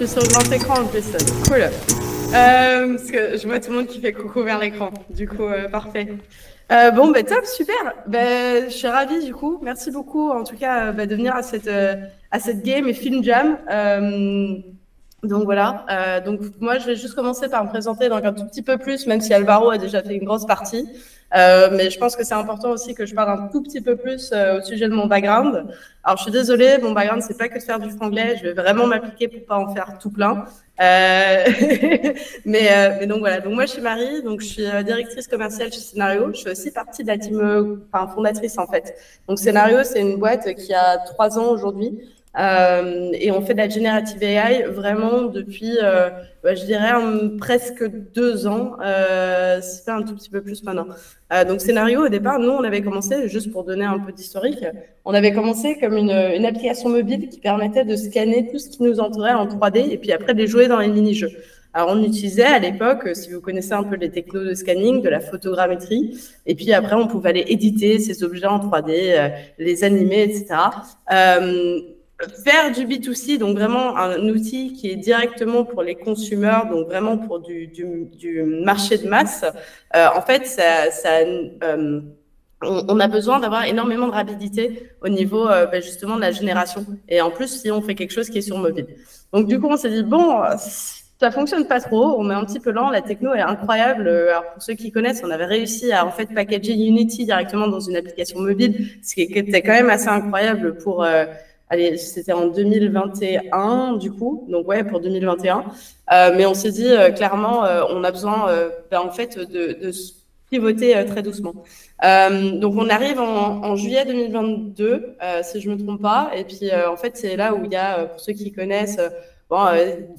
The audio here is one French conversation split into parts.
Je suis sur grand écran en plus. Cool. Parce que je vois tout le monde qui fait coucou vers l'écran. Du coup, parfait. Bon, bah, top, super. Bah, je suis ravie du coup. Merci beaucoup en tout cas de venir à cette game et film jam. Donc voilà. Donc moi, je vais juste commencer par me présenter donc un tout petit peu plus, même si Alvaro a déjà fait une grosse partie. Mais je pense que c'est important aussi que je parle un tout petit peu plus au sujet de mon background. Alors, je suis désolée, mon background, c'est pas que de faire du franglais. Je vais vraiment m'appliquer pour pas en faire tout plein. Mais donc voilà. Donc moi, je suis Marie. Donc je suis directrice commerciale chez Scénario. Je fais aussi partie de la team, fondatrice en fait. Donc Scénario, c'est une boîte qui a 3 ans aujourd'hui. Et on fait de la generative AI vraiment depuis, je dirais, presque 2 ans. C'est un tout petit peu plus maintenant. Donc Scénario, au départ, nous, on avait commencé, juste pour donner un peu d'historique, on avait commencé comme une application mobile qui permettait de scanner tout ce qui nous entourait en 3D et puis après de les jouer dans les mini-jeux. Alors, on utilisait à l'époque, si vous connaissez un peu les technos de scanning, de la photogrammétrie, et puis après, on pouvait aller éditer ces objets en 3D, les animer, etc. Faire du B2C, donc vraiment un outil qui est directement pour les consommateurs, donc vraiment pour du marché de masse, en fait, on a besoin d'avoir énormément de rapidité au niveau justement de la génération. Et en plus, si on fait quelque chose qui est sur mobile. Donc du coup, on s'est dit, bon, ça fonctionne pas trop, on est un petit peu lent, la techno est incroyable. Alors pour ceux qui connaissent, on avait réussi à en fait packager Unity directement dans une application mobile, ce qui était quand même assez incroyable pour... allez, c'était en 2021 du coup, donc ouais, pour 2021. Mais on s'est dit clairement, on a besoin en fait de pivoter très doucement. Donc on arrive en juillet 2022, si je me trompe pas, et puis en fait c'est là où il y a, pour ceux qui connaissent,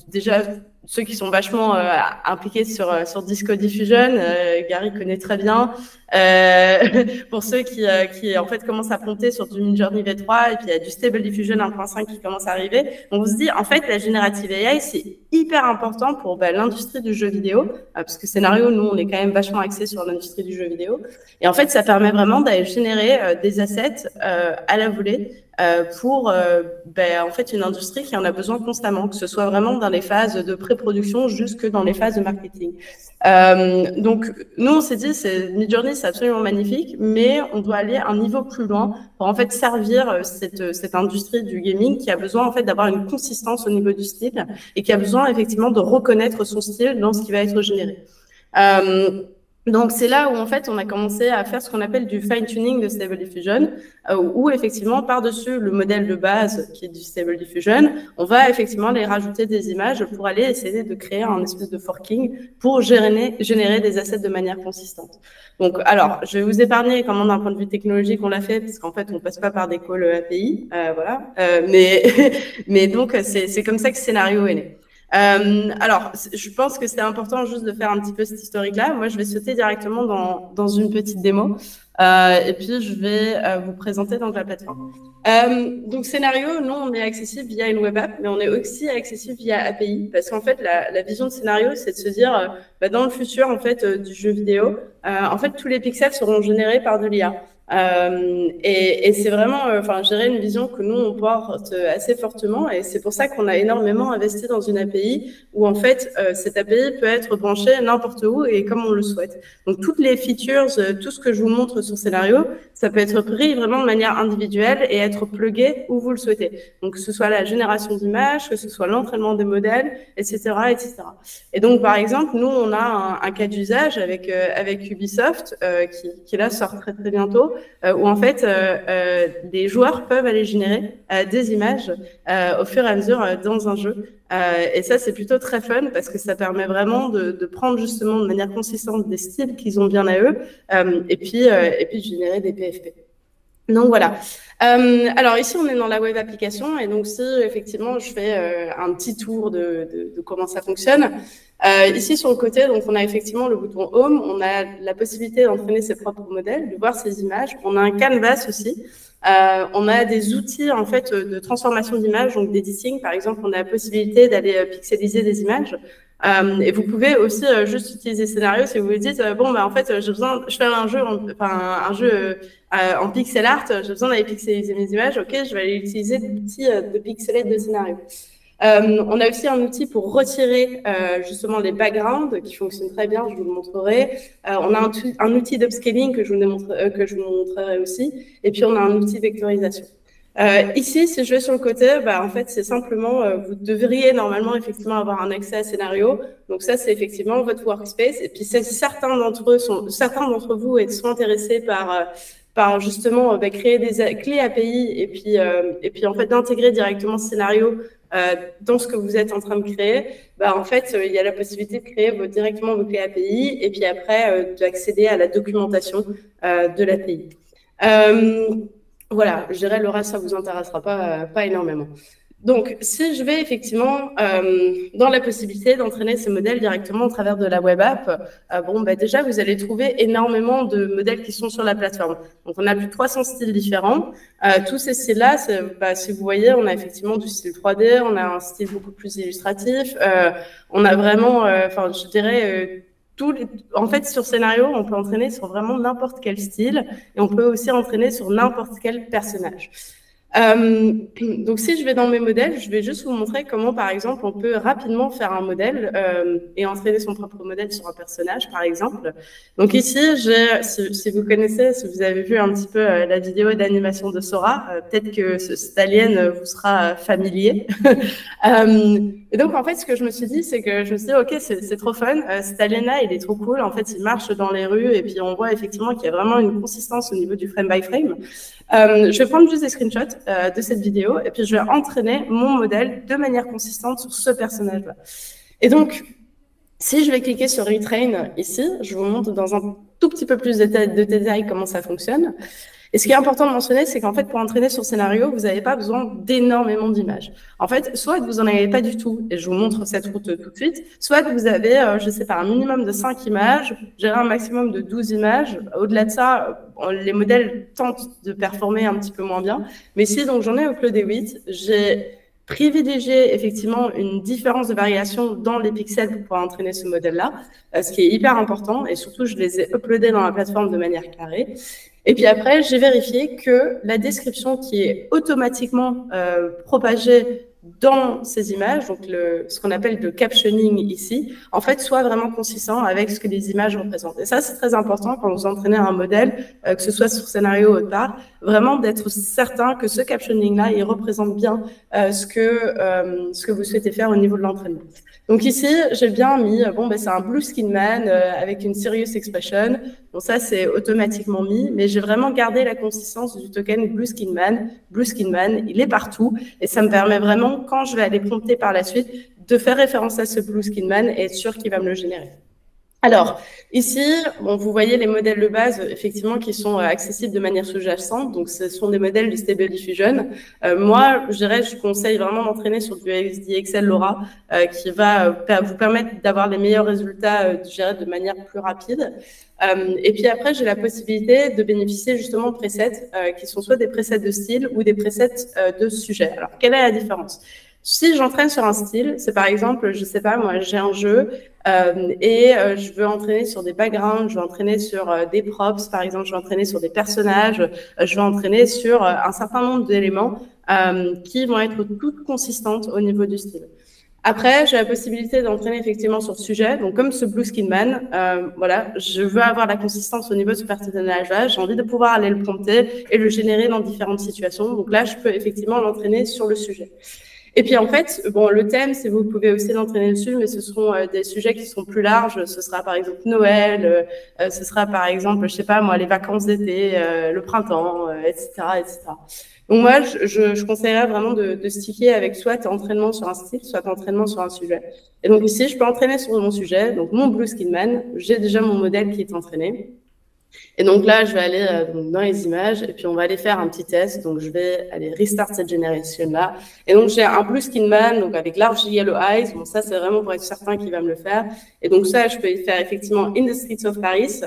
déjà ceux qui sont vachement impliqués sur Disco Diffusion, Gary connaît très bien. Pour ceux qui en fait commencent à monter sur du Midjourney V3 et puis il y a du Stable Diffusion 1.5 qui commence à arriver. On se dit en fait la générative AI c'est hyper important pour l'industrie du jeu vidéo parce que Scénario nous on est quand même vachement axé sur l'industrie du jeu vidéo et en fait ça permet vraiment d'aller générer des assets à la volée. Pour en fait une industrie qui en a besoin constamment, que ce soit vraiment dans les phases de pré-production jusque dans les phases de marketing. Donc nous on s'est dit Midjourney c'est absolument magnifique, mais on doit aller un niveau plus loin pour en fait servir cette industrie du gaming qui a besoin en fait d'avoir une consistance au niveau du style et qui a besoin effectivement de reconnaître son style dans ce qui va être généré. Donc, c'est là où, en fait, on a commencé à faire ce qu'on appelle du fine-tuning de Stable Diffusion, où, effectivement, par-dessus le modèle de base qui est du Stable Diffusion, on va effectivement les rajouter des images pour aller essayer de créer un espèce de forking pour générer des assets de manière consistante. Donc, alors, je vais vous épargner comment, d'un point de vue technologique, on l'a fait, parce qu'en fait, on passe pas par des calls API, voilà. Mais donc, c'est comme ça que Scénario est né. Alors, je pense que c'est important juste de faire un petit peu cette historique-là. Moi, je vais sauter directement dans une petite démo et puis je vais vous présenter donc la plateforme. Donc, Scénario, nous, on est accessible via une web app, mais on est aussi accessible via API parce qu'en fait, la vision de Scénario, c'est de se dire, dans le futur, en fait, du jeu vidéo, en fait, tous les pixels seront générés par de l'IA. Et c'est vraiment, je dirais une vision que nous on porte assez fortement, et c'est pour ça qu'on a énormément investi dans une API où en fait cette API peut être branchée n'importe où et comme on le souhaite. Donc toutes les features, tout ce que je vous montre sur Scénario, ça peut être pris vraiment de manière individuelle et être plugué où vous le souhaitez. Donc que ce soit la génération d'images, que ce soit l'entraînement des modèles, etc., etc. Et donc par exemple, nous on a un cas d'usage avec Ubisoft qui là sort très très bientôt. Où en fait les joueurs peuvent aller générer des images au fur et à mesure dans un jeu. Et ça, c'est plutôt très fun parce que ça permet vraiment de prendre justement de manière consistante des styles qu'ils ont bien à eux et puis de générer des PFP. Donc voilà. Alors ici, on est dans la web application et donc si effectivement je fais un petit tour de comment ça fonctionne, ici sur le côté, donc on a effectivement le bouton Home, on a la possibilité d'entraîner ses propres modèles, de voir ses images, on a un canvas aussi, on a des outils en fait de transformation d'images, donc d'editing par exemple, on a la possibilité d'aller pixeliser des images. Et vous pouvez aussi juste utiliser Scénario si vous vous dites en fait j'ai besoin, je fais un jeu en pixel art, j'ai besoin d'aller pixeliser mes images, ok, je vais aller utiliser l'outil de pixelate de Scénario. On a aussi un outil pour retirer justement les backgrounds qui fonctionne très bien, je vous le montrerai. On a un outil d'upscaling que je vous montrerai aussi. Et puis, on a un outil vectorisation. Ici, si je vais sur le côté, en fait, c'est simplement, vous devriez normalement effectivement avoir un accès à scénario. Donc ça, c'est effectivement votre workspace. Et puis, certains d'entre vous sont intéressés par justement créer des clés API et puis en fait d'intégrer directement ce scénario dans ce que vous êtes en train de créer, en fait, il y a la possibilité de créer directement vos clés API et puis après d'accéder à la documentation de l'API. Voilà, je dirais, Laura, ça vous intéressera pas énormément. Donc, si je vais effectivement dans la possibilité d'entraîner ces modèles directement au travers de la web app, déjà, vous allez trouver énormément de modèles qui sont sur la plateforme. Donc, on a plus de 300 styles différents. Tous ces styles-là, si vous voyez, on a effectivement du style 3D, on a un style beaucoup plus illustratif, on a vraiment, je dirais... En fait, sur scénario, on peut entraîner sur vraiment n'importe quel style et on peut aussi entraîner sur n'importe quel personnage. Donc, si je vais dans mes modèles, je vais juste vous montrer comment, par exemple, on peut rapidement faire un modèle et entraîner son propre modèle sur un personnage, par exemple. Donc ici, si vous connaissez, si vous avez vu un petit peu la vidéo d'animation de Sora, peut-être que cet alien vous sera familier. Et donc, en fait, ce que je me suis dit, c'est que je me suis dit, OK, c'est trop fun. Cet alien-là, il est trop cool. En fait, il marche dans les rues et puis on voit effectivement qu'il y a vraiment une consistance au niveau du frame by frame. Je vais prendre juste des screenshots de cette vidéo et puis je vais entraîner mon modèle de manière consistante sur ce personnage-là. Et donc, si je vais cliquer sur Retrain ici, je vous montre dans un tout petit peu plus de détails comment ça fonctionne. Et ce qui est important de mentionner, c'est qu'en fait, pour entraîner sur scénario, vous n'avez pas besoin d'énormément d'images. En fait, soit vous n'en avez pas du tout, et je vous montre cette route tout de suite, soit vous avez, je sais pas, un minimum de 5 images, gérer un maximum de 12 images. Au-delà de ça, les modèles tentent de performer un petit peu moins bien. Mais si donc j'en ai uploadé 8, j'ai privilégier effectivement une différence de variation dans les pixels pour pouvoir entraîner ce modèle-là, ce qui est hyper important, et surtout je les ai uploadés dans la plateforme de manière carrée. Et puis après, j'ai vérifié que la description qui est automatiquement propagée dans ces images, donc ce qu'on appelle le captioning ici, en fait, soit vraiment consistant avec ce que les images représentent. Et ça, c'est très important quand vous entraînez un modèle, que ce soit sur scénario ou autre part, vraiment d'être certain que ce captioning-là, il représente bien ce que vous souhaitez faire au niveau de l'entraînement. Donc ici, j'ai bien mis, c'est un Blue Skin Man avec une Serious Expression. Bon, ça, c'est automatiquement mis, mais j'ai vraiment gardé la consistance du token Blue Skin Man. Blue Skin Man, il est partout et ça me permet vraiment, quand je vais aller prompter par la suite, de faire référence à ce Blue Skin Man et être sûr qu'il va me le générer. Alors, ici, vous voyez les modèles de base, effectivement, qui sont accessibles de manière sous-jacente. Donc, ce sont des modèles de Stable Diffusion. Moi, je conseille vraiment d'entraîner sur du XD-XL LoRa, qui va vous permettre d'avoir les meilleurs résultats, de manière plus rapide. Et puis après, j'ai la possibilité de bénéficier justement de presets qui sont soit des presets de style ou des presets de sujet. Alors, quelle est la différence ? Si j'entraîne sur un style, c'est par exemple, je sais pas, moi, j'ai un jeu je veux entraîner sur des backgrounds, je veux entraîner sur des props, par exemple, je veux entraîner sur des personnages, je veux entraîner sur un certain nombre d'éléments qui vont être toutes consistantes au niveau du style. Après, j'ai la possibilité d'entraîner effectivement sur sujet. Donc, comme ce Blue Skin Man, je veux avoir la consistance au niveau de ce personnage-là. J'ai envie de pouvoir aller le prompter et le générer dans différentes situations. Donc là, je peux effectivement l'entraîner sur le sujet. Et puis, en fait, le thème, vous pouvez aussi l'entraîner dessus, mais ce seront des sujets qui seront plus larges. Ce sera, par exemple, Noël, ce sera, par exemple, je sais pas, moi, les vacances d'été, le printemps, etc., etc. Donc, moi, je conseillerais vraiment de sticker avec soit entraînement sur un style, soit entraînement sur un sujet. Et donc, ici, je peux entraîner sur mon sujet, donc mon Blue Skin Man. J'ai déjà mon modèle qui est entraîné. Et donc là, je vais aller dans les images et puis on va aller faire un petit test. Donc, je vais aller restart cette génération-là. Et donc, j'ai un Blue Skin Man, donc avec large yellow eyes. Bon, ça, c'est vraiment pour être certain qu'il va me le faire. Et donc, ça, je peux faire effectivement In the Streets of Paris.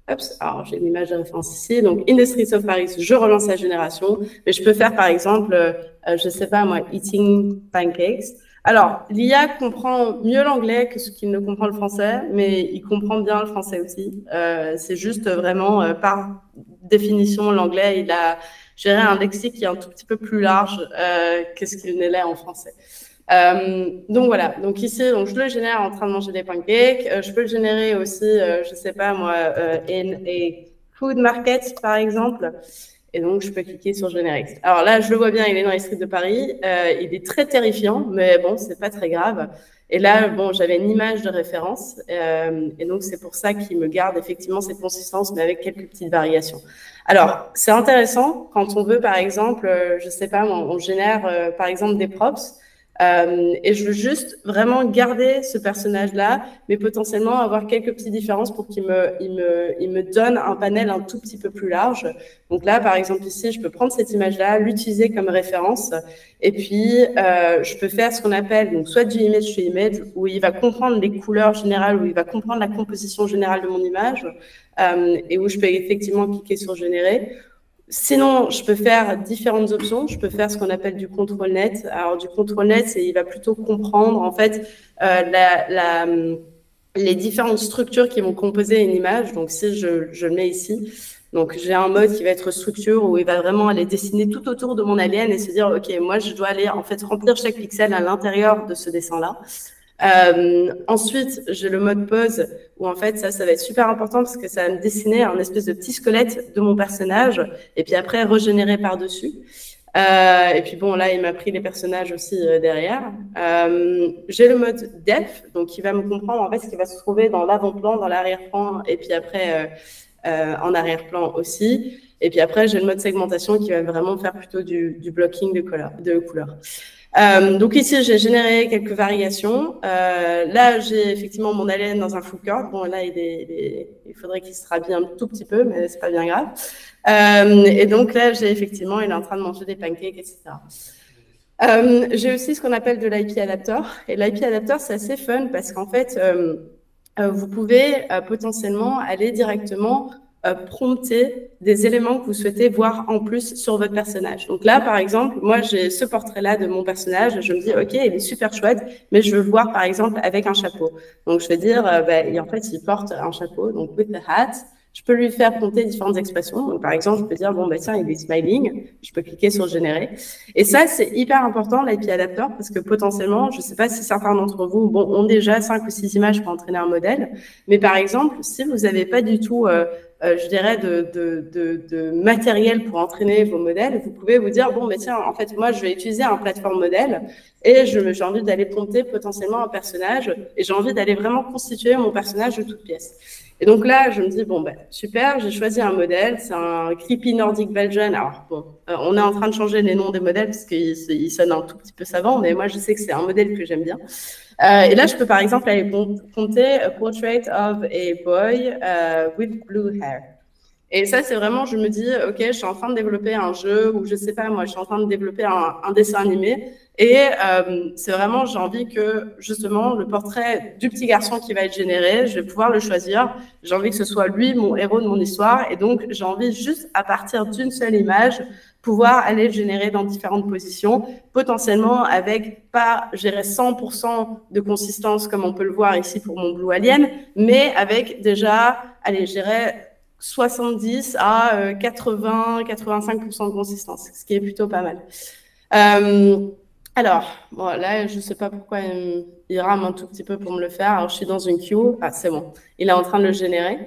Hop, alors j'ai une image de référence ici. Donc, In the Streets of Paris, je relance la génération. Mais je peux faire, par exemple, je sais pas moi, Eating Pancakes. Alors, l'IA comprend mieux l'anglais que ce qu'il ne comprend le français, mais il comprend bien le français aussi. C'est juste vraiment, par définition, l'anglais, il a géré un lexique qui est un tout petit peu plus large que ce qu'il n'est là en français. Donc voilà, donc ici, donc je le génère en train de manger des pancakes. Je peux le générer aussi, je sais pas moi, in a food market par exemple. Et donc je peux cliquer sur générer. Alors là, je le vois bien, il est dans les streets de Paris. Il est très terrifiant, mais bon, c'est pas très grave. Et là, bon, j'avais une image de référence, et donc c'est pour ça qu'il me garde effectivement cette consistance, mais avec quelques petites variations. Alors, c'est intéressant quand on veut, par exemple, je sais pas, on génère par exemple des props. Et je veux juste vraiment garder ce personnage-là, mais potentiellement avoir quelques petites différences pour qu'il me donne un panel un tout petit peu plus large. Donc là, par exemple, ici, je peux prendre cette image-là, l'utiliser comme référence, et puis je peux faire ce qu'on appelle donc soit du image to image, où il va comprendre les couleurs générales, où il va comprendre la composition générale de mon image, et où je peux effectivement cliquer sur générer. Sinon, je peux faire différentes options. Je peux faire ce qu'on appelle du contrôle net. Alors, du contrôle net, il va plutôt comprendre, en fait, les différentes structures qui vont composer une image. Donc, si je le mets ici, donc j'ai un mode qui va être structure où il va vraiment aller dessiner tout autour de mon alien et se dire, OK, moi, je dois aller, en fait, remplir chaque pixel à l'intérieur de ce dessin-là. Ensuite, j'ai le mode pose où en fait ça va être super important parce que ça va me dessiner un espèce de petit squelette de mon personnage et puis après régénérer par-dessus. Et puis bon, là, il m'a pris les personnages aussi derrière. J'ai le mode depth, donc qui va me comprendre en fait ce qui va se trouver dans l'avant-plan, dans l'arrière-plan et puis après en arrière-plan aussi. Et puis après, j'ai le mode segmentation qui va vraiment faire plutôt du blocking de couleurs. Donc ici, j'ai généré quelques variations. Là, j'ai effectivement mon alien dans un full court. Bon, là, il faudrait qu'il se rhabille un tout petit peu, mais c'est pas bien grave. Et donc là, il est en train de manger des pancakes, etc. J'ai aussi ce qu'on appelle de l'IP adapter. Et l'IP adapter, c'est assez fun parce qu'en fait, vous pouvez potentiellement aller directement prompter des éléments que vous souhaitez voir en plus sur votre personnage. Donc là, par exemple, moi, j'ai ce portrait-là de mon personnage. Je me dis, OK, il est super chouette, mais je veux le voir, par exemple, avec un chapeau. Donc, je vais dire, en fait, il porte un chapeau, donc with the hat. Je peux lui faire compter différentes expressions. Donc, par exemple, je peux dire, bon, tiens, il est smiling. Je peux cliquer sur générer. Et ça, c'est hyper important, l'IP Adapter, parce que potentiellement, je ne sais pas si certains d'entre vous ont déjà 5 ou 6 images pour entraîner un modèle. Mais par exemple, si vous n'avez pas du tout, je dirais, de matériel pour entraîner vos modèles, vous pouvez vous dire, bon, tiens, en fait, moi, je vais utiliser un plateforme modèle et j'ai envie d'aller prompter potentiellement un personnage et j'ai envie d'aller vraiment constituer mon personnage de toutes pièces. Et donc là, je me dis, bon, super, j'ai choisi un modèle, c'est un creepy Nordic Belgian. Alors, bon, on est en train de changer les noms des modèles parce qu'ils sonnent un tout petit peu savants, mais moi, je sais que c'est un modèle que j'aime bien. Et là, je peux par exemple aller compter a portrait of a boy with blue hair. Et ça, c'est vraiment, je me dis, OK, je suis en train de développer un jeu ou je sais pas, moi, je suis en train de développer un dessin animé. Et c'est vraiment, j'ai envie que, justement, le portrait du petit garçon qui va être généré, je vais pouvoir le choisir. J'ai envie que ce soit lui, mon héros de mon histoire. Et donc, j'ai envie juste, à partir d'une seule image, pouvoir aller le générer dans différentes positions, potentiellement avec pas gérer 100% de consistance comme on peut le voir ici pour mon Blue Alien, mais avec déjà, allez, gérer 70 à 80-85% de consistance, ce qui est plutôt pas mal. Alors, bon, là, je ne sais pas pourquoi il rame un tout petit peu pour me le faire. Alors, je suis dans une queue. Ah, c'est bon. Il est en train de le générer.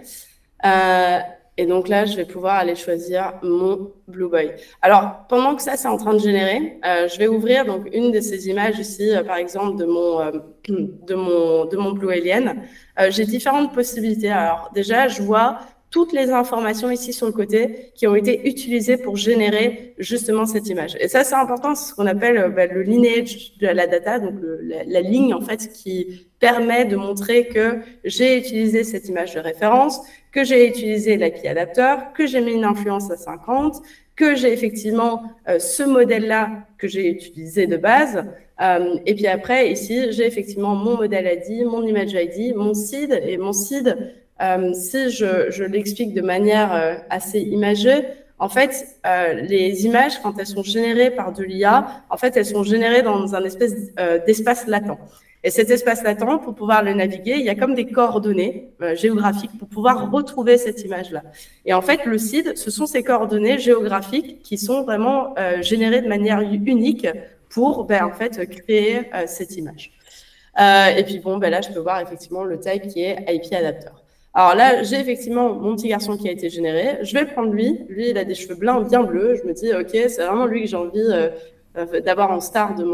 Et donc là, je vais pouvoir aller choisir mon Blue Boy. Alors, pendant que ça, c'est en train de générer, je vais ouvrir donc une de ces images ici, par exemple, de mon Blue Alien. J'ai différentes possibilités. Alors, déjà, je vois toutes les informations ici sur le côté qui ont été utilisées pour générer justement cette image. Et ça, c'est important, c'est ce qu'on appelle le lineage de la data, donc la ligne en fait qui permet de montrer que j'ai utilisé cette image de référence, que j'ai utilisé l'IP adapter, que j'ai mis une influence à 50, que j'ai effectivement ce modèle-là que j'ai utilisé de base. Et puis après, ici, j'ai effectivement mon modèle ID, mon image ID, mon seed, et mon seed, si je l'explique de manière assez imagée, en fait, les images, quand elles sont générées par de l'IA, en fait, elles sont générées dans un espèce d'espace latent. Et cet espace latent, pour pouvoir le naviguer, il y a comme des coordonnées géographiques pour pouvoir retrouver cette image-là. Et en fait, le seed, ce sont ces coordonnées géographiques qui sont vraiment générées de manière unique pour en fait créer cette image. Et puis bon, là, je peux voir effectivement le tag qui est IP adapter. Alors là, j'ai effectivement mon petit garçon qui a été généré. Je vais prendre lui. Lui, il a des cheveux blancs bien bleus. Je me dis, OK, c'est vraiment lui que j'ai envie d'avoir en star de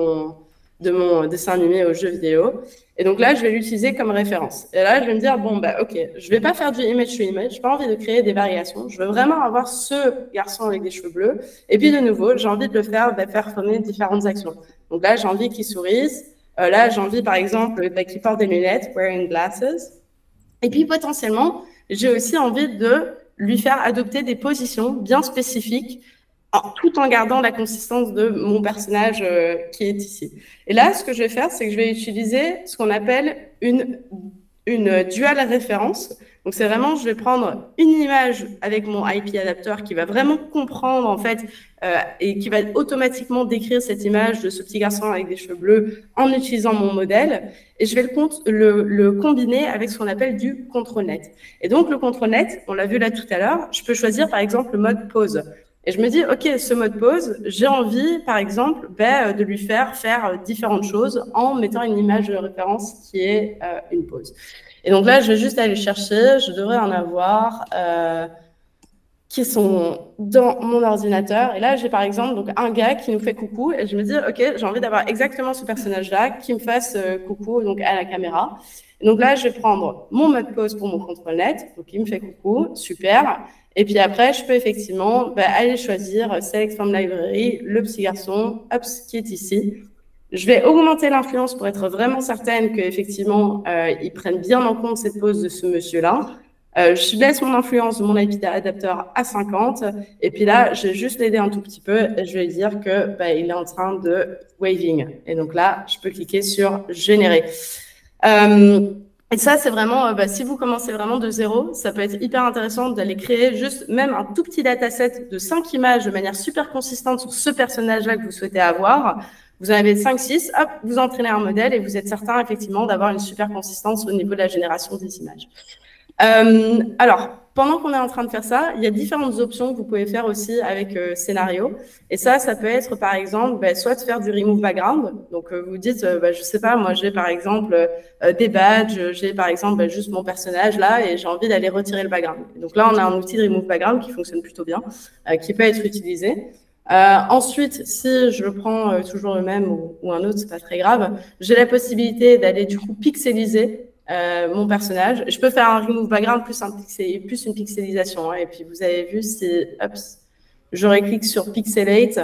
mon dessin animé aux jeux vidéo. Et donc là, je vais l'utiliser comme référence. Et là, je vais me dire, bon, OK, je vais pas faire du image to image. J'ai pas envie de créer des variations. Je veux vraiment avoir ce garçon avec des cheveux bleus. Et puis, de nouveau, j'ai envie de le faire performer différentes actions. Donc là, j'ai envie qu'il sourise. Là, j'ai envie, par exemple, qu'il porte des lunettes, wearing glasses. Et puis, potentiellement, j'ai aussi envie de lui faire adopter des positions bien spécifiques, tout en gardant la consistance de mon personnage qui est ici. Et là, ce que je vais faire, c'est que je vais utiliser ce qu'on appelle une dual référence. Donc, c'est vraiment, je vais prendre une image avec mon IP adapteur qui va vraiment comprendre, en fait, et qui va automatiquement décrire cette image de ce petit garçon avec des cheveux bleus en utilisant mon modèle. Et je vais le combiner avec ce qu'on appelle du control-net. Et donc, le control-net, on l'a vu là tout à l'heure, je peux choisir, par exemple, le mode pause. Et je me dis, OK, ce mode pause, j'ai envie, par exemple, de lui faire différentes choses en mettant une image de référence qui est une pause. Et donc là, je vais juste aller chercher, je devrais en avoir qui sont dans mon ordinateur. Et là, j'ai par exemple donc, un gars qui nous fait coucou et je me dis, OK, j'ai envie d'avoir exactement ce personnage-là qui me fasse coucou donc, à la caméra. Et donc là, je vais prendre mon mode pause pour mon control-net, donc il me fait coucou, super. Et puis après, je peux effectivement aller choisir Select from Library, le petit garçon, hop, qui est ici. Je vais augmenter l'influence pour être vraiment certaine qu'effectivement, ils prennent bien en compte cette pose de ce monsieur-là. Je laisse mon influence de mon IP adapteur à 50. Et puis là, je vais juste l'aider un tout petit peu et je vais lui dire que il est en train de waving. Et donc là, je peux cliquer sur générer. Et ça, c'est vraiment, si vous commencez vraiment de zéro, ça peut être hyper intéressant d'aller créer juste même un tout petit dataset de 5 images de manière super consistante sur ce personnage-là que vous souhaitez avoir. Vous en avez 5, 6, hop, vous entraînez un modèle et vous êtes certain, effectivement, d'avoir une super consistance au niveau de la génération des images. Alors, pendant qu'on est en train de faire ça, il y a différentes options que vous pouvez faire aussi avec Scénario. Et ça peut être, par exemple, soit de faire du remove background. Donc, vous dites, je sais pas, moi, j'ai par exemple des badges, j'ai par exemple juste mon personnage là et j'ai envie d'aller retirer le background. Et donc là, on a un outil de remove background qui fonctionne plutôt bien, qui peut être utilisé. Ensuite, si je prends toujours le même ou un autre, c'est pas très grave, j'ai la possibilité d'aller du coup pixeliser mon personnage. Je peux faire un remove background plus une pixelisation. Hein, et puis, vous avez vu, si je clique sur Pixelate,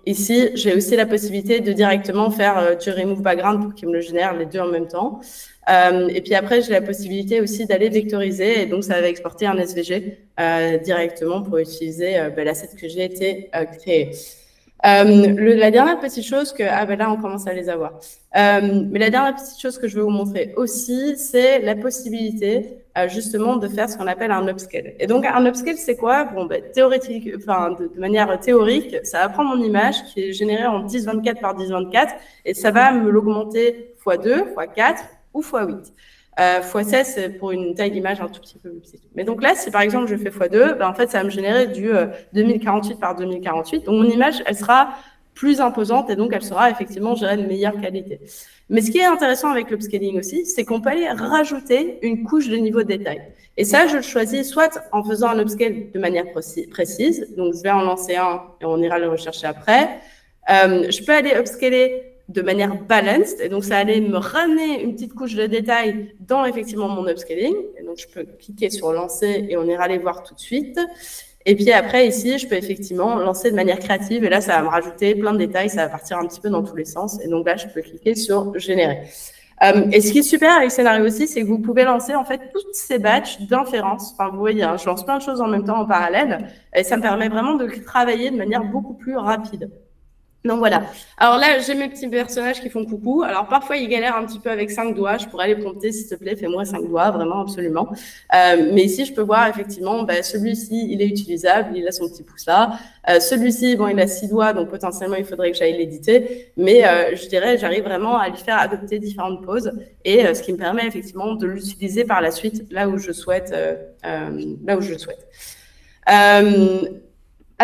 ici, j'ai aussi la possibilité de directement faire du remove background pour qu'il me le génère les deux en même temps. Et puis après, j'ai la possibilité aussi d'aller vectoriser. Et donc, ça va exporter un SVG directement pour utiliser l'asset que j'ai été créé. La dernière petite chose que... Ah là, on commence à les avoir. Mais la dernière petite chose que je vais vous montrer aussi, c'est la possibilité justement de faire ce qu'on appelle un upscale. Et donc, un upscale, c'est quoi? Bon, théorique, de manière théorique, ça va prendre mon image qui est générée en 1024 par 1024 et ça va me l'augmenter x2, x4 ou x8. x16, c'est pour une taille d'image un tout petit peu plus petite. Mais donc là, si par exemple je fais x2, en fait, ça va me générer du 2048 par 2048. Donc mon image, elle sera plus imposante et donc elle sera effectivement gérée de meilleure qualité. Mais ce qui est intéressant avec l'upscaling aussi, c'est qu'on peut aller rajouter une couche de niveau de détail. Et ça, je le choisis soit en faisant un upscale de manière précise, donc je vais en lancer un et on ira le rechercher après. Je peux aller upscaler de manière balanced, et donc ça allait me ramener une petite couche de détail dans effectivement mon upscaling, et donc je peux cliquer sur lancer et on ira les voir tout de suite. Et puis après ici, je peux effectivement lancer de manière créative, et là ça va me rajouter plein de détails, ça va partir un petit peu dans tous les sens, et donc là je peux cliquer sur générer. Et ce qui est super avec Scénario aussi, c'est que vous pouvez lancer en fait toutes ces batchs d'inférences. Enfin, vous voyez, hein, je lance plein de choses en même temps en parallèle, et ça me permet vraiment de travailler de manière beaucoup plus rapide. Donc voilà. Alors là, j'ai mes petits personnages qui font coucou. Alors parfois, ils galèrent un petit peu avec 5 doigts. Je pourrais les prompter, s'il te plaît, fais-moi 5 doigts, vraiment, absolument. Mais ici, je peux voir effectivement, celui-ci, il est utilisable, il a son petit pouce là. Celui-ci, bon, il a 6 doigts, donc potentiellement, il faudrait que j'aille l'éditer. Mais je dirais, j'arrive vraiment à lui faire adopter différentes poses et ce qui me permet effectivement de l'utiliser par la suite là où je souhaite.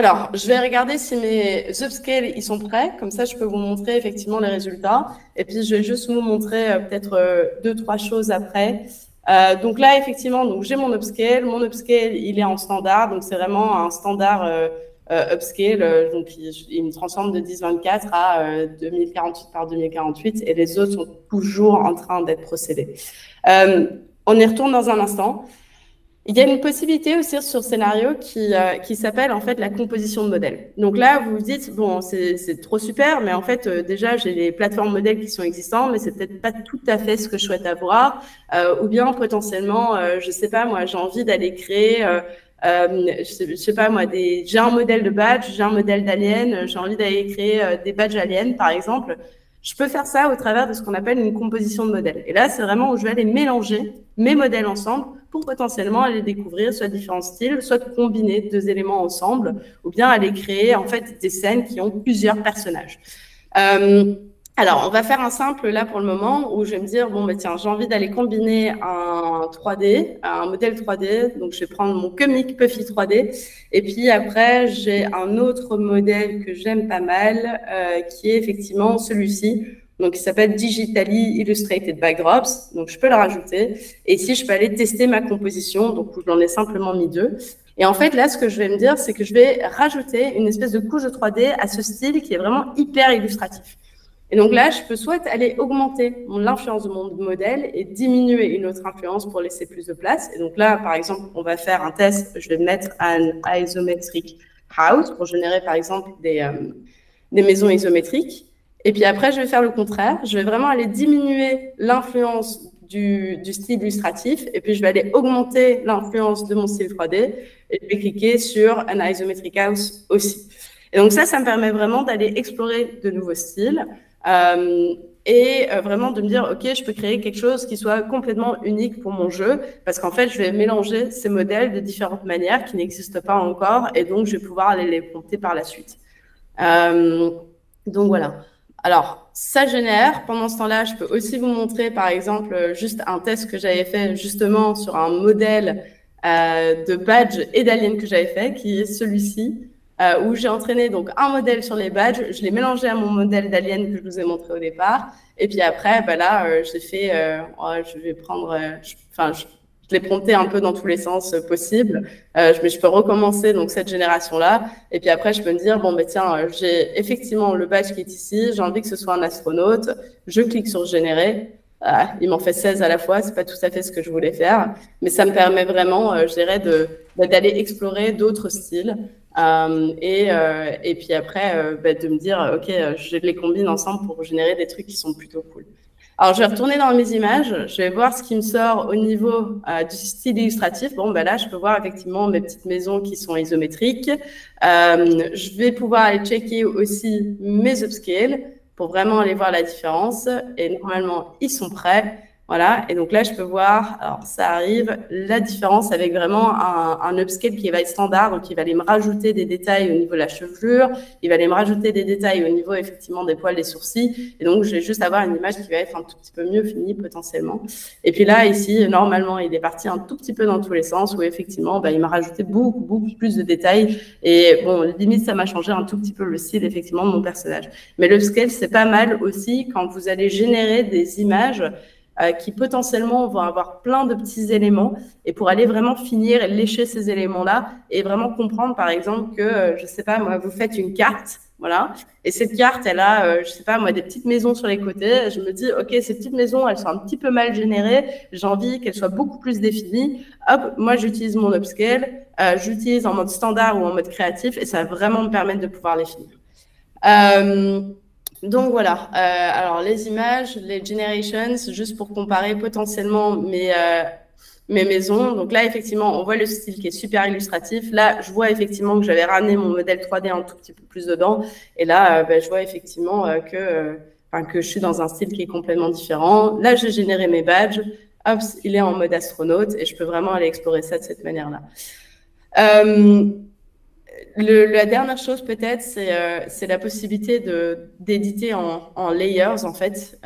Alors, je vais regarder si mes upscales ils sont prêts. Comme ça, je peux vous montrer effectivement les résultats. Et puis, je vais juste vous montrer peut-être 2-3 choses après. Donc là, effectivement, donc j'ai mon upscale. Mon upscale, il est en standard. Donc, c'est vraiment un standard upscale. Donc, il me transforme de 1024 à 2048 par 2048. Et les autres sont toujours en train d'être procédés. On y retourne dans un instant. Il y a une possibilité aussi sur scénario qui s'appelle en fait la composition de modèles. Donc là, vous vous dites, bon, c'est trop super, mais en fait, déjà, j'ai les plateformes modèles qui sont existantes, mais c'est peut-être pas tout à fait ce que je souhaite avoir. Ou bien potentiellement, je sais pas, moi, j'ai envie d'aller créer, je sais pas, moi, j'ai un modèle de badge, j'ai un modèle d'alien, j'ai envie d'aller créer des badges aliens, par exemple. Je peux faire ça au travers de ce qu'on appelle une composition de modèles. Et là, c'est vraiment où je vais aller mélanger mes modèles ensemble pour potentiellement aller découvrir soit différents styles, soit combiner deux éléments ensemble, ou bien aller créer en fait des scènes qui ont plusieurs personnages. Alors, on va faire un simple là pour le moment où je vais me dire, bon, bah, tiens, j'ai envie d'aller combiner un 3D, un modèle 3D. Donc, je vais prendre mon Comic Puffy 3D. Et puis après, j'ai un autre modèle que j'aime pas mal, qui est effectivement celui-ci. Donc, il s'appelle Digitally Illustrated Backdrops. Donc, je peux le rajouter. Et ici, je peux aller tester ma composition. Donc, j'en ai simplement mis 2. Et en fait, là, ce que je vais me dire, c'est que je vais rajouter une espèce de couche de 3D à ce style qui est vraiment hyper illustratif. Et donc là, je peux soit aller augmenter l'influence de mon modèle et diminuer une autre influence pour laisser plus de place. Et donc là, par exemple, on va faire un test. Je vais mettre un isometric house pour générer, par exemple, des maisons isométriques. Et puis après, je vais faire le contraire. Je vais vraiment aller diminuer l'influence du style illustratif. Et puis, je vais aller augmenter l'influence de mon style 3D. Et je vais cliquer sur un isometric house aussi. Et donc ça me permet vraiment d'aller explorer de nouveaux styles. Et vraiment de me dire, OK, je peux créer quelque chose qui soit complètement unique pour mon jeu, parce qu'en fait, je vais mélanger ces modèles de différentes manières qui n'existent pas encore, et donc je vais pouvoir aller les monter par la suite. Donc voilà. Alors, ça génère. Pendant ce temps-là, je peux aussi vous montrer, par exemple, juste un test que j'avais fait justement sur un modèle de badge et d'alien que j'avais fait, qui est celui-ci. Où j'ai entraîné donc un modèle sur les badges, je l'ai mélangé à mon modèle d'alien que je vous ai montré au départ, et puis après, bah là, j'ai fait, je vais prendre, je l'ai prompté un peu dans tous les sens possibles, mais je peux recommencer donc cette génération-là, et puis après, je peux me dire, bon, ben tiens, j'ai effectivement le badge qui est ici, j'ai envie que ce soit un astronaute, je clique sur générer. Il m'en fait 16 à la fois, c'est pas tout à fait ce que je voulais faire, mais ça me permet vraiment, je dirais, d'aller explorer d'autres styles. Et puis après, de me dire, OK, je les combine ensemble pour générer des trucs qui sont plutôt cool. Alors, je vais retourner dans mes images. Je vais voir ce qui me sort au niveau du style illustratif. Bon, là, je peux voir effectivement mes petites maisons qui sont isométriques. Je vais pouvoir aller checker aussi mes upscales pour vraiment aller voir la différence. Et normalement, ils sont prêts. Voilà, et donc là, je peux voir, alors ça arrive, la différence avec vraiment un upscale qui va être standard, donc il va aller me rajouter des détails au niveau de la chevelure, il va aller me rajouter des détails au niveau effectivement des poils, des sourcils, et donc je vais juste avoir une image qui va être un tout petit peu mieux finie potentiellement. Et puis là, ici, normalement, il est parti un tout petit peu dans tous les sens, où effectivement, il m'a rajouté beaucoup plus de détails, et bon, limite, ça m'a changé un tout petit peu le style effectivement de mon personnage. Mais l'upscale, c'est pas mal aussi quand vous allez générer des images qui potentiellement vont avoir plein de petits éléments, et pour aller vraiment finir et lécher ces éléments-là et vraiment comprendre, par exemple, que, je sais pas, moi, vous faites une carte, voilà, et cette carte, elle a, je sais pas, moi, des petites maisons sur les côtés. Je me dis, OK, ces petites maisons, elles sont un petit peu mal générées, j'ai envie qu'elles soient beaucoup plus définies. Hop, moi, j'utilise mon upscale, j'utilise en mode standard ou en mode créatif, et ça va vraiment me permettre de pouvoir les finir. Donc voilà, alors les images, les generations, juste pour comparer potentiellement mes maisons. Donc là, effectivement, on voit le style qui est super illustratif. Là, je vois effectivement que j'avais ramené mon modèle 3D un tout petit peu plus dedans. Et là, je vois effectivement que je suis dans un style qui est complètement différent. Là, j'ai généré mes badges. Hop, il est en mode astronaute et je peux vraiment aller explorer ça de cette manière-là. La dernière chose peut-être, c'est la possibilité d'éditer en layers en fait.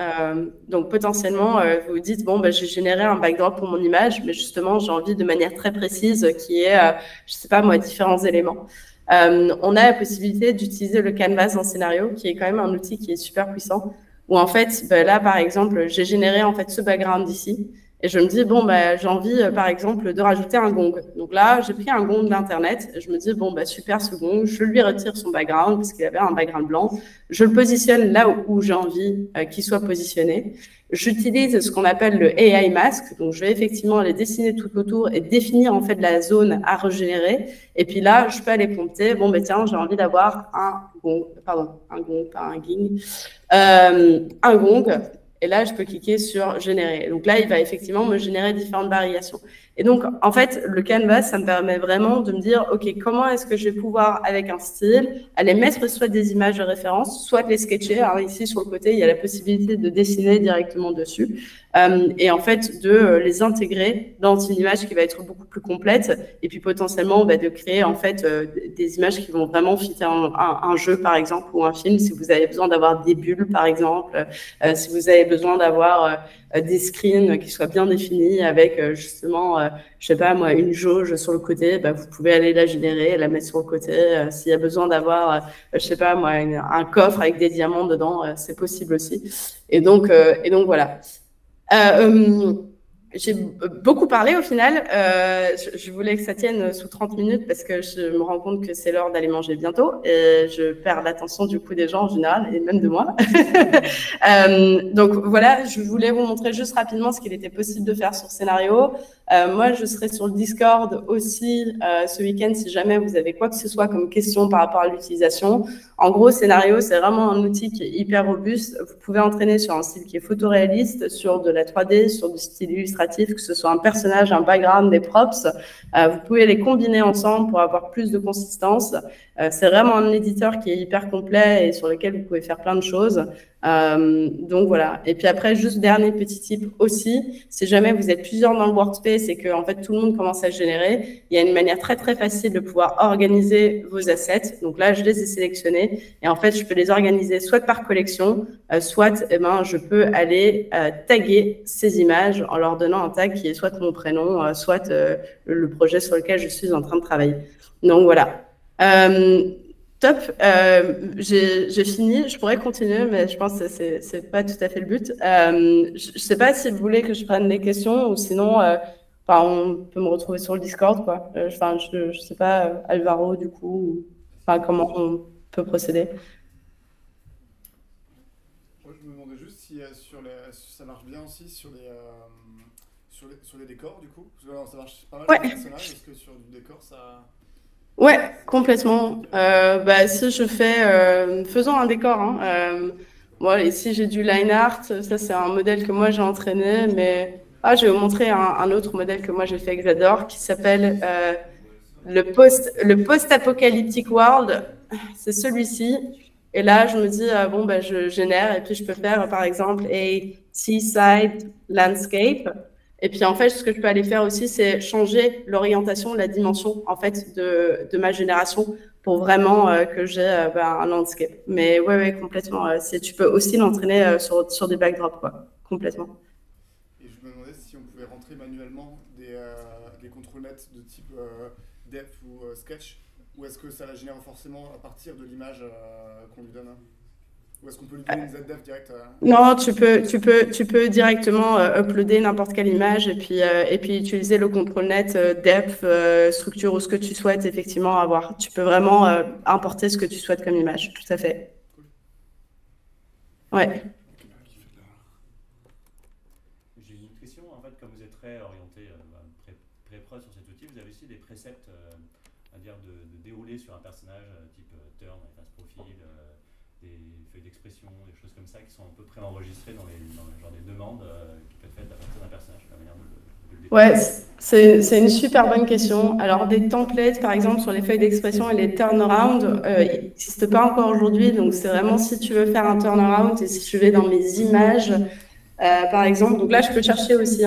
Donc potentiellement, vous vous dites, bon, j'ai généré un backdrop pour mon image, mais justement, j'ai envie de manière très précise qui est, je sais pas moi, différents éléments. on a la possibilité d'utiliser le canvas en scénario, qui est quand même un outil qui est super puissant, où en fait, là, par exemple, j'ai généré en fait ce background ici, et je me dis, bon, j'ai envie, par exemple, de rajouter un gong. Donc là, j'ai pris un gong d'Internet, et je me dis, bon, super ce gong, je lui retire son background, parce qu'il avait un background blanc, je le positionne là où j'ai envie qu'il soit positionné. J'utilise ce qu'on appelle le AI mask, donc je vais effectivement aller dessiner tout autour et définir en fait la zone à régénérer. Et puis là, je peux aller prompter, bon, tiens, j'ai envie d'avoir un gong, pardon, un gong, pas un ging, un gong. Et là, je peux cliquer sur générer. Donc là, il va effectivement me générer différentes variations. Et donc, en fait, le canvas, ça me permet vraiment de me dire, OK, comment est-ce que je vais pouvoir, avec un style, aller mettre soit des images de référence, soit de les sketcher. Alors ici, sur le côté, il y a la possibilité de dessiner directement dessus. Et en fait, de les intégrer dans une image qui va être beaucoup plus complète. Et puis, potentiellement, de créer, en fait, des images qui vont vraiment fitter un jeu, par exemple, ou un film, si vous avez besoin d'avoir des bulles, par exemple, si vous avez besoin d'avoir des screens qui soient bien définis avec justement, je sais pas moi, une jauge sur le côté, vous pouvez aller la générer, la mettre sur le côté. S'il y a besoin d'avoir, je sais pas moi, un coffre avec des diamants dedans, c'est possible aussi. Et donc voilà. J'ai beaucoup parlé au final. Je voulais que ça tienne sous 30 minutes parce que je me rends compte que c'est l'heure d'aller manger bientôt et je perds l'attention du coup des gens en général et même de moi. Donc voilà, je voulais vous montrer juste rapidement ce qu'il était possible de faire sur Scénario. Moi, je serai sur le Discord aussi ce week-end si jamais vous avez quoi que ce soit comme question par rapport à l'utilisation. En gros, Scénario, c'est vraiment un outil qui est hyper robuste. Vous pouvez entraîner sur un style qui est photoréaliste, sur de la 3D, sur du style illustratif, que ce soit un personnage, un background, des props. Vous pouvez les combiner ensemble pour avoir plus de consistance. C'est vraiment un éditeur qui est hyper complet et sur lequel vous pouvez faire plein de choses. Donc voilà. Et puis après, juste dernier petit tip aussi, si jamais vous êtes plusieurs dans le workspace et que en fait tout le monde commence à générer, il y a une manière très très facile de pouvoir organiser vos assets. Donc là, je les ai sélectionnés et en fait, je peux les organiser soit par collection, soit je peux aller taguer ces images en leur donnant un tag qui est soit mon prénom, soit le projet sur lequel je suis en train de travailler. Donc voilà. Top, j'ai fini, je pourrais continuer, mais je pense que c'est pas tout à fait le but. Je sais pas si vous voulez que je prenne des questions ou sinon, on peut me retrouver sur le Discord, quoi. Je sais pas, Alvaro, du coup, comment on peut procéder. Moi, je me demandais juste si ça marche bien aussi sur les décors, du coup. Parce que là, ça marche pas mal sur les personnages, est-ce que sur du décor, ça... Ouais, complètement. Si je fais, faisons un décor. Voilà, ici j'ai du line art. Ça, c'est un modèle que moi j'ai entraîné, mais je vais vous montrer un autre modèle que moi j'ai fait que j'adore, qui s'appelle le post-apocalyptic world. C'est celui-ci. Et là, je me dis je génère et puis je peux faire par exemple a seaside landscape. Et puis, en fait, ce que je peux aller faire aussi, c'est changer l'orientation, la dimension, en fait, de ma génération pour vraiment que j'ai un landscape. Mais ouais, complètement. Tu peux aussi l'entraîner sur des backdrops, quoi. Complètement. Et je me demandais si on pouvait rentrer manuellement des contrôles-nets de type depth ou sketch, ou est-ce que ça la génère forcément à partir de l'image qu'on lui donne, ou est-ce qu'on peut lui donner une ZDF direct Non, tu peux directement uploader n'importe quelle image et puis utiliser le contrôle net depth, structure ou ce que tu souhaites effectivement avoir. Tu peux vraiment importer ce que tu souhaites comme image, tout à fait. Ouais. J'ai une question, en fait, comme vous êtes très orienté pré-prod sur cet outil, vous avez aussi des préceptes à dire de dérouler sur un personnage type turn, face profil, des feuilles d'expression, des choses comme ça qui sont un peu préenregistrées dans genre des demandes qui peuvent être faites à partir d'un personnage, la manière de le déployer. Ouais, c'est une super bonne question. Alors, des templates, par exemple, sur les feuilles d'expression et les turnaround, ils n'existent pas encore aujourd'hui. Donc, c'est vraiment si tu veux faire un turnaround et si je vais dans mes images, par exemple. Donc là, je peux chercher aussi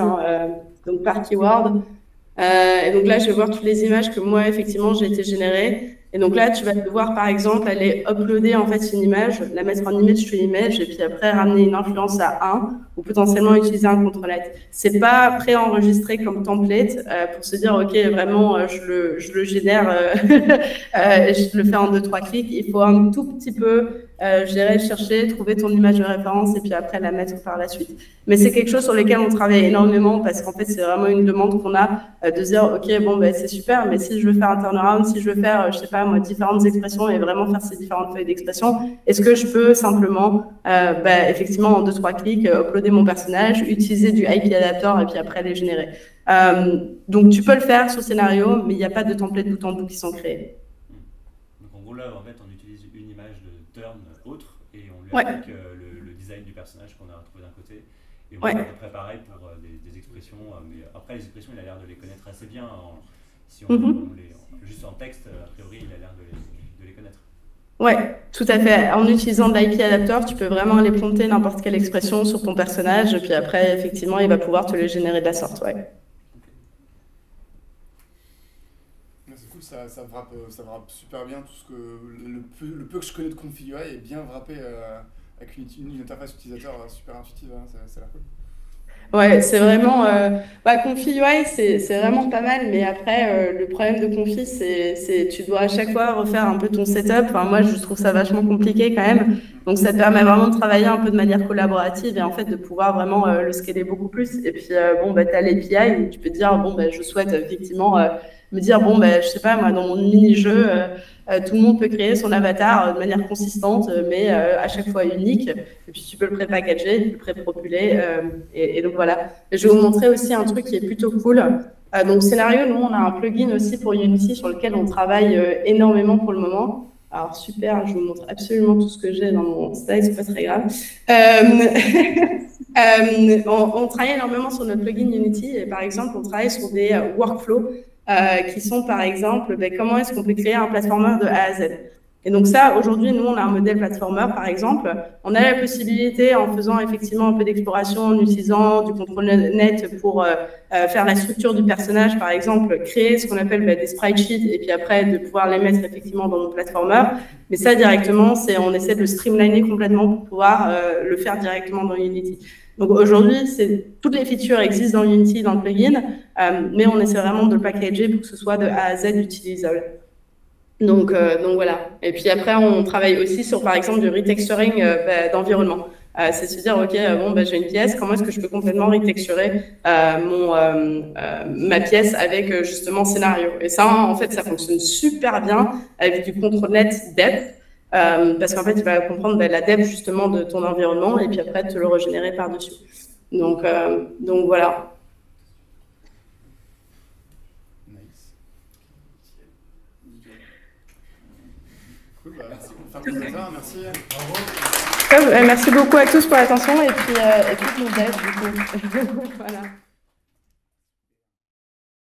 donc par keyword. Et donc là, je vais voir toutes les images que moi, effectivement, j'ai été générées. Et donc là, tu vas devoir, par exemple, aller uploader en fait une image, la mettre en image to image, et puis après ramener une influence à 1, ou potentiellement utiliser un contrôlette. C'est pas préenregistré comme template pour se dire, OK, vraiment, je le génère, je le fais en 2-3 clics. Il faut un tout petit peu, je dirais, chercher, trouver ton image de référence, et puis après la mettre par la suite. Mais c'est quelque chose sur lequel on travaille énormément, parce qu'en fait, c'est vraiment une demande qu'on a de dire, OK, bon, ben, c'est super, mais si je veux faire un turnaround, si je veux faire, je sais pas, moi, différentes expressions et vraiment faire ces différentes feuilles d'expression, est-ce que je peux simplement, effectivement, en 2-3 clics, uploader mon personnage, utiliser du IP adapter et puis après les générer. Donc, tu peux le faire sur scénario, mais il n'y a pas de template bout en bout qui sont créés. Donc, en gros, là, en fait, on utilise une image de turn autre et on lui applique le design du personnage qu'on a retrouvé d'un côté. Et on va à peu près pareil pour des expressions. Mais après, les expressions, il a l'air de les connaître assez bien. Si on juste en texte, a priori, il a l'air de les connaître. Ouais, tout à fait. En utilisant de l'IP adapter, tu peux vraiment aller prompter n'importe quelle expression sur ton personnage, et puis après, effectivement, il va pouvoir te les générer de la sorte. Ouais. C'est cool, ça wrap super bien tout ce que le peu que je connais de Confi UI est bien wrappé avec une interface utilisateur super intuitive. Hein, ça a l'air cool. Ouais, c'est vraiment... Confi UI, c'est vraiment pas mal, mais après, le problème de Confi, c'est tu dois à chaque fois refaire un peu ton setup. Enfin, moi, je trouve ça vachement compliqué quand même. Donc, ça te permet vraiment de travailler un peu de manière collaborative et en fait, de pouvoir vraiment le scaler beaucoup plus. Et puis, tu as l'API où tu peux te dire, je souhaite effectivement me dire, je sais pas, moi, dans mon mini-jeu... tout le monde peut créer son avatar de manière consistante, mais à chaque fois unique. Et puis, tu peux le pré-packager, tu peux le pré-populer. Et donc, voilà. Et je vais vous montrer aussi un truc qui est plutôt cool. Donc, Scénario, nous, on a un plugin aussi pour Unity sur lequel on travaille énormément pour le moment. Alors, super, je vous montre absolument tout ce que j'ai dans mon slide, c'est pas très grave. On travaille énormément sur notre plugin Unity. Et par exemple, on travaille sur des workflows qui sont par exemple, comment est-ce qu'on peut créer un platformer de A à Z. Et donc ça, aujourd'hui, nous, on a un modèle platformer, par exemple. On a la possibilité, en faisant effectivement un peu d'exploration, en utilisant du contrôle net pour faire la structure du personnage, par exemple, créer ce qu'on appelle des sprite sheets, et puis après, de pouvoir les mettre effectivement dans nos platformer. Mais ça, directement, on essaie de le streamliner complètement pour pouvoir le faire directement dans Unity. Donc aujourd'hui, toutes les features existent dans Unity, dans le plugin, mais on essaie vraiment de le packager pour que ce soit de A à Z utilisable. Donc voilà. Et puis après, on travaille aussi sur, par exemple, du retexturing d'environnement. C'est se dire, OK, j'ai une pièce, comment est-ce que je peux complètement retexturer ma pièce avec justement Scénario. Et ça, en fait, ça fonctionne super bien avec du contrôle net depth. Parce qu'en fait, il va comprendre la depth justement de ton environnement et puis après te le régénérer par-dessus. Donc voilà. Nice. Cool, merci pour faire tout ça, merci. Merci beaucoup à tous pour l'attention et puis mon dev du coup. Voilà.